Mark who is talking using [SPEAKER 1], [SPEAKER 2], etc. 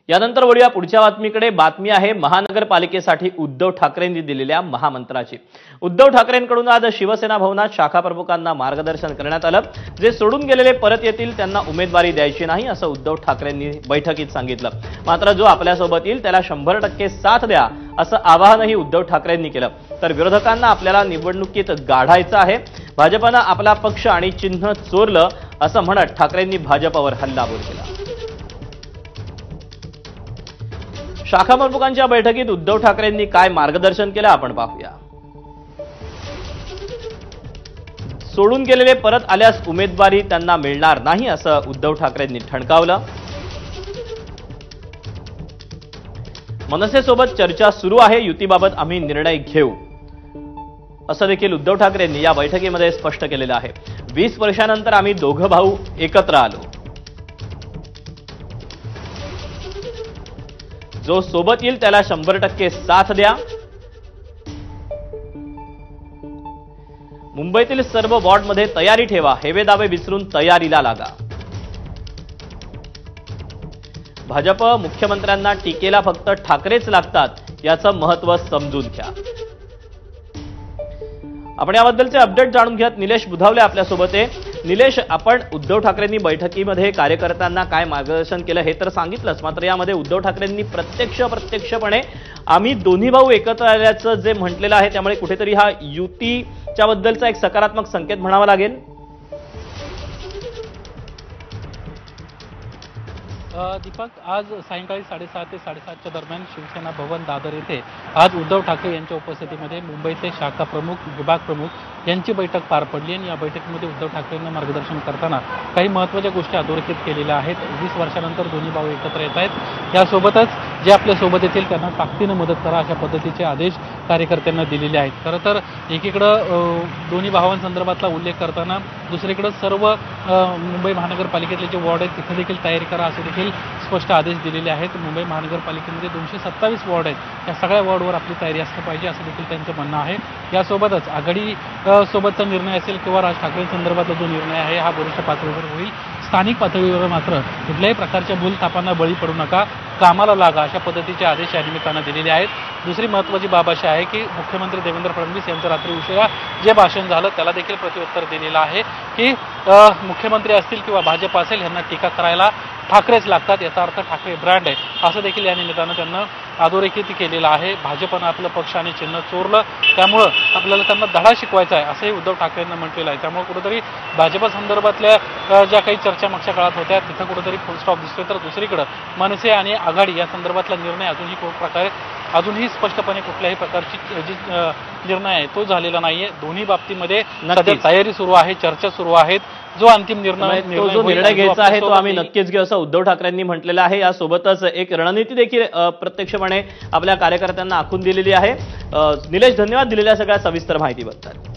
[SPEAKER 1] यानंतर वळूया पुढच्या बातमीकडे। बातमी आहे महानगरपालिकेसाठी उद्धव ठाकरेंनी दिलेल्या महामंत्राची। उद्धव ठाकरेंकडून आज शिवसेना भवनात शाखा प्रमुखांना मार्गदर्शन करण्यात आलं। जे सोडून गेलेले परत येतील त्यांना उमेदवारी द्यायची नाही असं उद्धव ठाकरेंनी बैठकीत सांगितलं। मात्र जो आपल्यासोबत येईल त्याला 100% साथ द्या असं आवाहनही उद्धव ठाकरेंनी केलं। तर विरोधकांना आपल्याला निवडणुकीत गाढायचं आहे, भाजपनं आपला पक्ष आणि चिन्ह चोरलं असं म्हणत ठाकरेंनी भाजपवर हल्लाबोल केला। शाखा प्रमुखांच्या बैठकीत उद्धव ठाकरेंनी काय मार्गदर्शन केलं आपण पाहूया। सोडून गेलेले परत आल्यास उमेदवारी त्यांना मिळणार नाही असं उद्धव ठाकरेंनी ठणकावलं। मनसेसोबत चर्चा सुरू आहे, युतीबाबत आम्ही निर्णय घेऊ असं देखील उद्धव ठाकरेंनी या बैठकीमध्ये स्पष्ट केलेलं आहे। 20 वर्षांनंतर आम्ही दोघं भाऊ एकत्र आलो। जो सोबत येईल त्याला 100% साथ द्या। मुंबईतील सर्व वॉर्डमध्ये तयारी ठेवा, हेवे दावे विसरून तयारीला लागा। भाजप मुख्यमंत्र्यांना टीकेला फक्त ठाकरेच लागतात याचं महत्त्व समजून घ्या। आपण याबद्दलचे अपडेट जाणून घेत निलेश बुधावले आपल्यासोबत आहे। निलेश, आपण उद्धव ठाकरेंनी बैठकीमध्ये कार्यकर्त्यांना काय मार्गदर्शन केलं हे तर सांगितलंच, मात्र यामध्ये उद्धव ठाकरेंनी प्रत्यक्षपणे आम्ही दोन्ही भाऊ एकत्र आल्याचं जे म्हटलेलं आहे त्यामुळे कुठेतरी हा युतीच्या बद्दलचा एक सकारात्मक संकेत म्हणावा लागेल।
[SPEAKER 2] दीपक, आज सायंकाळी 6:30 ते 7:30च्या दरम्यान शिवसेना भवन दादर येथे आज उद्धव ठाकरे यांच्या उपस्थितीमध्ये मुंबईचे शाखा प्रमुख, विभाग प्रमुख यांची बैठक पार पडली आणि या बैठकीमध्ये उद्धव ठाकरेंना मार्गदर्शन करताना काही महत्त्वाच्या गोष्टी अधोरेखित केलेल्या आहेत। 20 वर्षानंतर दोन्ही भाऊ एकत्र येत आहेत, यासोबतच जे आपल्या सोबत येतील त्यांना ताकदीनं मदत करा अशा पद्धतीचे आदेश कार्यकर्त्यांना दिलेले आहेत। खरं तर एकीकडं दोन्ही भावांसंदर्भातला उल्लेख करताना दुसरीकडे सर्व मुंबई महानगरपालिकेतले जे वॉर्ड आहेत तिथे देखील तयारी करा असे देखील स्पष्ट आदेश दिलेले आहेत। मुंबई महानगरपालिकेमध्ये 227 वॉर्ड आहेत, या सगळ्या वॉर्डवर आपली तयारी असली पाहिजे असं देखील त्यांचं म्हणणं आहे। यासोबतच आघाडी सोबतचा निर्णय असेल किंवा राज ठाकरेंसंदर्भातला जो निर्णय आहे हा वरिष्ठ पातळीवर होईल, स्थानिक पातळीवर मात्र कुठल्याही प्रकारच्या भूलथापांना बळी पडू नका, कामाला लागा अशा पद्धतीचे आदेश या निमित्तानं दिलेले आहेत। दुसरी महत्त्वाची बाब अशी आहे की मुख्यमंत्री देवेंद्र फडणवीस यांचं रात्री उशिरा जे भाषण झालं त्याला देखील प्रत्युत्तर दिलेलं आहे की मुख्यमंत्री असतील किंवा भाजप असेल यांना टीका करायला ठाकरेच लागतात, याचा अर्थ ठाकरे ब्रँड आहे असं देखील या निमित्तानं त्यांना अधोरेखित केलेलं आहे। भाजपनं आपलं पक्ष आणि चिन्ह चोरलं, त्यामुळं आपल्याला त्यांना धडा शिकवायचा आहे असंही उद्धव ठाकरेंना म्हटलेलं आहे। त्यामुळे कुठेतरी भाजप संदर्भातल्या ज्या काही चर्चा मागच्या काळात होत्या तिथं कुठेतरी फुलस्टॉप दिसतोय, तर दुसरीकडे मनसे आणि आघाडी या संदर्भातला निर्णय अजूनही स्पष्टपणे कुठल्याही प्रकारची जी निर्णय आहे तो झालेला नाहीये। दोन्ही बाबतीमध्ये सध्या तयारी सुरू आहे, चर्चा सुरू आहेत। जो अंतिम निर्णय
[SPEAKER 1] घ्यायचा आहे तो आम्ही नक्कीच घेऊ असं उद्धव ठाकरेंनी म्हटलेलं आहे। यासोबतच एक रणनीती देखील प्रत्यक्षपणे आपल्या कार्यकर्त्यांना आखून दिलेली आहे। निलेश, धन्यवाद दिलेल्या सगळ्या सविस्तर माहितीबद्दल।